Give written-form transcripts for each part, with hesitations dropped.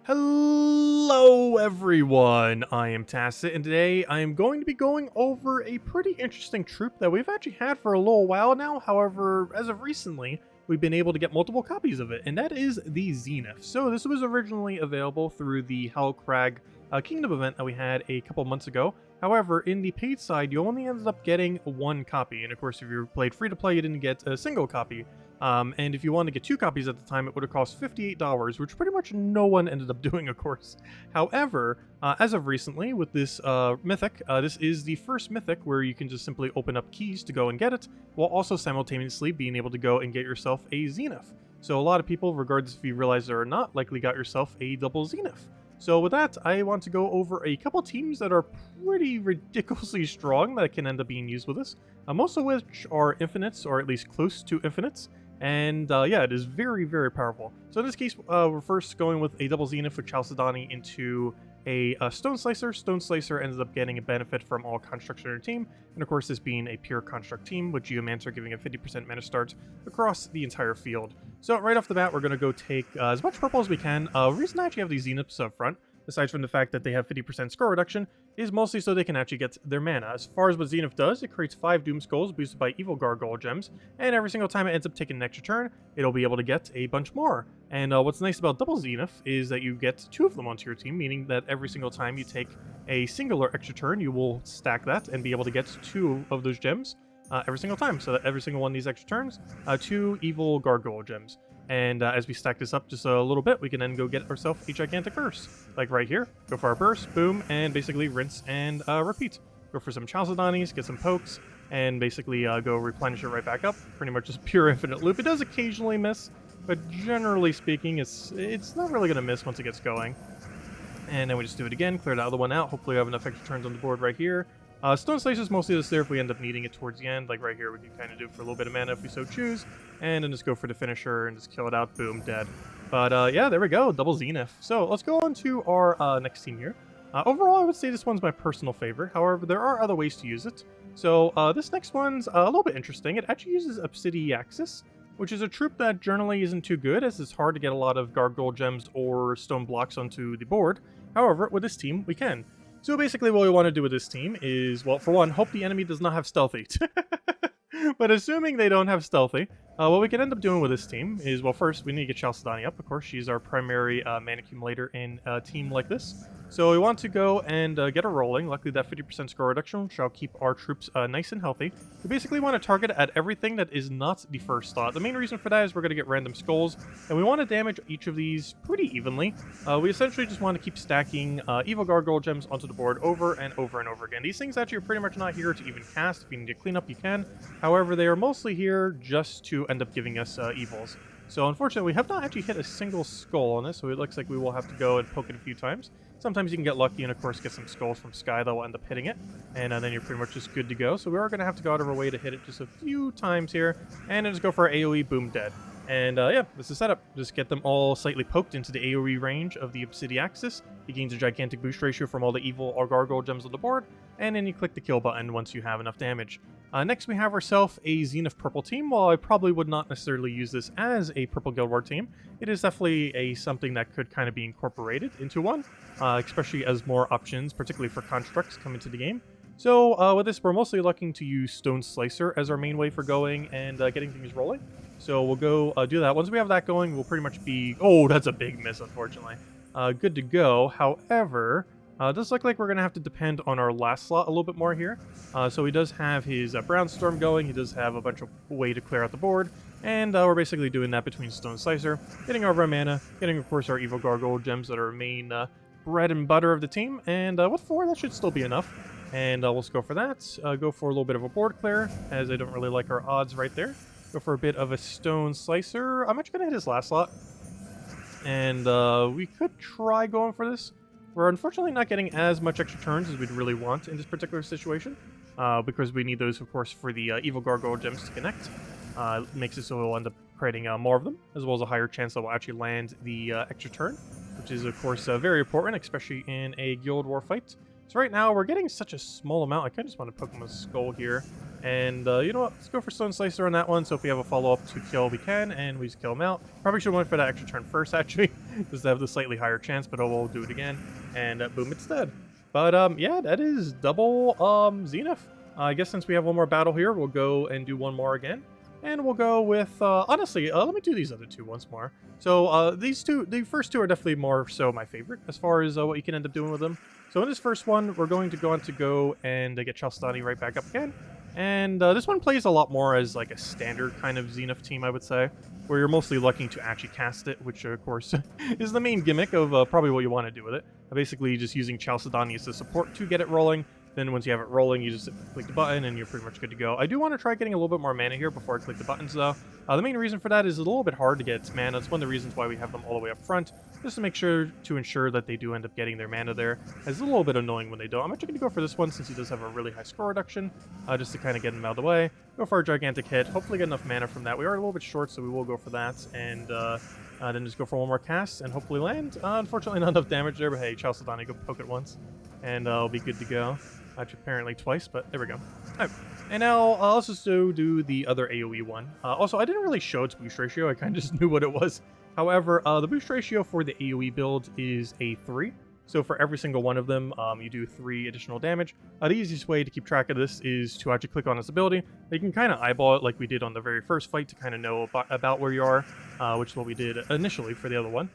Hello everyone, I am Tacit, and today I am going to be going over a pretty interesting troop that we've actually had for a little while now. However, as of recently, we've been able to get multiple copies of it, and that is the Xenith. So this was originally available through the Hellcrag Kingdom event that we had a couple months ago. However, in the paid side, you only ended up getting one copy, and of course, if you played free-to-play, you didn't get a single copy. And if you wanted to get two copies at the time, it would have cost $58, which pretty much no one ended up doing, of course. However, as of recently, with this mythic, this is the first mythic where you can just simply open up keys to go and get it, while also simultaneously being able to go and get yourself a Xenith. So a lot of people, regardless if you realize it or not, likely got yourself a double Xenith. So with that, I want to go over a couple teams that are pretty ridiculously strong that can end up being used with this, most of which are infinites, or at least close to infinites. And yeah, it is very, very powerful. So in this case, we're first going with a double Xenith with Chalcedony into a Stone Slicer. Stone Slicer ends up getting a benefit from all constructs on your team, and of course this being a pure construct team, with Geomancer giving a 50% mana start across the entire field. So right off the bat, we're going to go take as much purple as we can. The reason I actually have these Xeniths up front, aside from the fact that they have 50% score reduction, is mostly so they can actually get their mana. As far as what Xenith does, it creates 5 Doom Skulls boosted by Evil Gargoyle Gems, and every single time it ends up taking an extra turn, it'll be able to get a bunch more. And what's nice about Double Xenith is that you get 2 of them onto your team, meaning that every single time you take a singular extra turn, you will stack that and be able to get 2 of those gems every single time. So that every single one of these extra turns, 2 Evil Gargoyle Gems. And as we stack this up just a little bit, we can then go get ourselves a gigantic burst. Like right here, go for our burst, boom, and basically rinse and repeat. Go for some Chalcedonies, get some pokes, and basically go replenish it right back up. Pretty much just pure infinite loop. It does occasionally miss, but generally speaking, it's not really going to miss once it gets going. And then we just do it again, clear the other one out. Hopefully we have enough extra turns on the board right here. Stone Slicer is mostly just there if we end up needing it towards the end. Like right here, we can kind of do it for a little bit of mana if we so choose. And then just go for the finisher and just kill it out. Boom, dead. But yeah, there we go. Double Xenith. So let's go on to our next team here. Overall, I would say this one's my personal favorite. However, there are other ways to use it. So this next one's a little bit interesting. It actually uses Obsidiaxis, which is a troop that generally isn't too good, as it's hard to get a lot of Gargoyle Gems or Stone Blocks onto the board. However, with this team, we can. So basically what we want to do with this team is, well, for one, hope the enemy does not have Stealthy. But assuming they don't have Stealthy, what we can end up doing with this team is, well, first, we need to get Chalcedony up. Of course, she's our primary mana accumulator in a team like this. So we want to go and get her rolling. Luckily, that 50% score reduction shall keep our troops nice and healthy. We basically want to target at everything that is not the first slot. The main reason for that is we're going to get random skulls, and we want to damage each of these pretty evenly. We essentially just want to keep stacking Evil Gargoyle Gems onto the board over and over and over again. These things actually are pretty much not here to even cast. If you need to clean up, you can. However, they are mostly here just to end up giving us evils. So unfortunately, we have not actually hit a single skull on this, so it looks like we will have to go and poke it a few times. Sometimes you can get lucky and, of course, get some skulls from Sky that will end up hitting it, and then you're pretty much just good to go. So we are going to have to go out of our way to hit it just a few times here, and then just go for our AoE, boom, dead. And yeah, this is setup. Just get them all slightly poked into the AoE range of the Obsidiaxis. He gains a gigantic boost ratio from all the evil or gargoyle gems on the board, and then you click the kill button once you have enough damage. Next, we have ourselves a Xenith purple team. While I probably would not necessarily use this as a purple Guild War team, it is definitely something that could kind of be incorporated into one, especially as more options, particularly for constructs, come into the game. So with this, we're mostly looking to use Stone Slicer as our main way for going and getting things rolling. So we'll go do that. Once we have that going, we'll pretty much be... Oh, that's a big miss, unfortunately. Good to go. However, it does look like we're going to have to depend on our last slot a little bit more here. So he does have his Brownstorm going. He does have a bunch of way to clear out the board. And we're basically doing that between Stone Slicer, getting our mana, getting, of course, our Evil Gargoyle Gems that are our main bread and butter of the team. And with 4, that should still be enough. And we'll just go for that. Go for a little bit of a board clear, as I don't really like our odds right there. Go for a bit of a Stone Slicer. I'm actually going to hit his last slot. And we could try going for this. We're unfortunately not getting as much extra turns as we'd really want in this particular situation. Because we need those, of course, for the Evil Gargoyle Gems to connect. It makes it so we'll end up creating more of them, as well as a higher chance that we'll actually land the extra turn. Which is, of course, very important, especially in a Guild War fight. So right now, we're getting such a small amount. I kind of just want to poke him with a skull here. And you know what? Let's go for Stone Slicer on that one. So if we have a follow-up to kill, we can, and we just kill him out. Probably should have went for that extra turn first, actually, just to have the slightly higher chance, but we'll do it again. And boom, it's dead. But yeah, that is double Xenith. I guess since we have one more battle here, we'll go and do one more again. And we'll go with, honestly, let me do these other two once more. So these two, the first two are definitely more so my favorite as far as what you can end up doing with them. So in this first one, we're going to go and get Chalcedony right back up again. And this one plays a lot more as like a standard kind of Xenith team, I would say, where you're mostly looking to actually cast it, which of course is the main gimmick of probably what you want to do with it. Basically just using Chalcedony as the support to get it rolling. Then once you have it rolling, you just click the button and you're pretty much good to go. I do want to try getting a little bit more mana here before I click the buttons though. The main reason for that is a little bit hard to get its mana. It's one of the reasons why we have them all the way up front, just to make sure to ensure that they do end up getting their mana there. It's a little bit annoying when they don't. I'm actually going to go for this one since he does have a really high score reduction, just to kind of get him out of the way. Go for a gigantic hit. Hopefully get enough mana from that. We are a little bit short, so we will go for that. And then just go for one more cast and hopefully land. Unfortunately, not enough damage there, but hey, Chalcedony, go poke it once, and I'll be good to go. Actually, apparently twice, but there we go. Right. And now let's just do the other AoE one. Also, I didn't really show its boost ratio. I kind of just knew what it was. However, the boost ratio for the AoE build is a 3. So for every single one of them, you do 3 additional damage. The easiest way to keep track of this is to actually click on its ability. You can kind of eyeball it like we did on the very first fight to kind of know about where you are, which is what we did initially for the other one.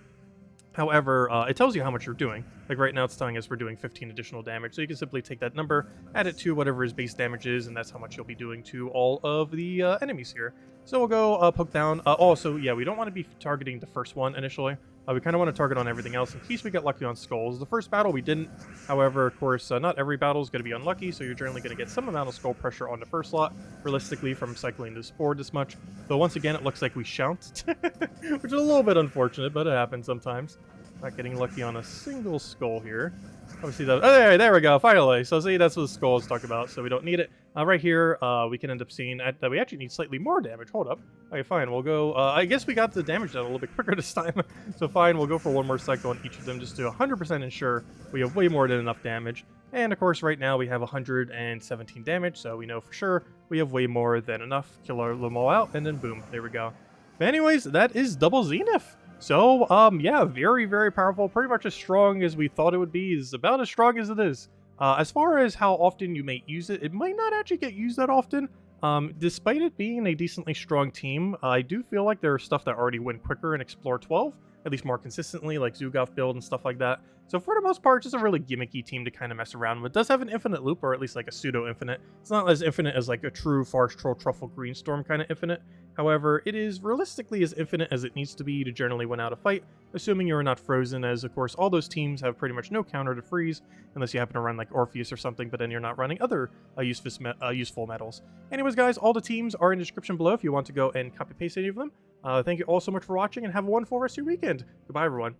However, it tells you how much you're doing. Like right now it's telling us we're doing 15 additional damage. So you can simply take that number, add it to whatever his base damage is, and that's how much you'll be doing to all of the enemies here. So we'll go poke down. Also, yeah, we don't want to be targeting the first one initially. We kind of want to target on everything else in case we get lucky on skulls. The first battle we didn't. However, of course, not every battle is going to be unlucky, so you're generally going to get some amount of skull pressure on the first slot, realistically, from cycling this board this much. Though once again, it looks like we shan't, which is a little bit unfortunate, but it happens sometimes. Not getting lucky on a single skull here. Obviously, that. Oh, there we go. Finally. So see, that's what the skull is talking about. So we don't need it. Right here, we can end up seeing that we actually need slightly more damage. Hold up. Okay, fine. We'll go. I guess we got the damage done a little bit quicker this time. So fine. We'll go for one more cycle on each of them just to 100% ensure we have way more than enough damage. And of course, right now we have 117 damage. So we know for sure we have way more than enough. Kill them all out, and then boom, there we go. But anyways, that is double Xenith. So, yeah, very, very powerful. Pretty much as strong as we thought it would be. Is about as strong as it is. As far as how often you may use it, it might not actually get used that often. Despite it being a decently strong team, I do feel like there are stuff that already win quicker in Explore 12, at least more consistently, like Zugov build and stuff like that. So for the most part, it's just a really gimmicky team to kind of mess around with. It does have an infinite loop, or at least like a pseudo-infinite. It's not as infinite as like a true Farce Troll Truffle Greenstorm kind of infinite. However, it is realistically as infinite as it needs to be to generally win out a fight, assuming you're not frozen, as of course all those teams have pretty much no counter to freeze, unless you happen to run like Orpheus or something, but then you're not running other useful metals. Anyways guys, all the teams are in the description below if you want to go and copy paste any of them. Thank you all so much for watching, and have a wonderful rest of your weekend. Goodbye everyone.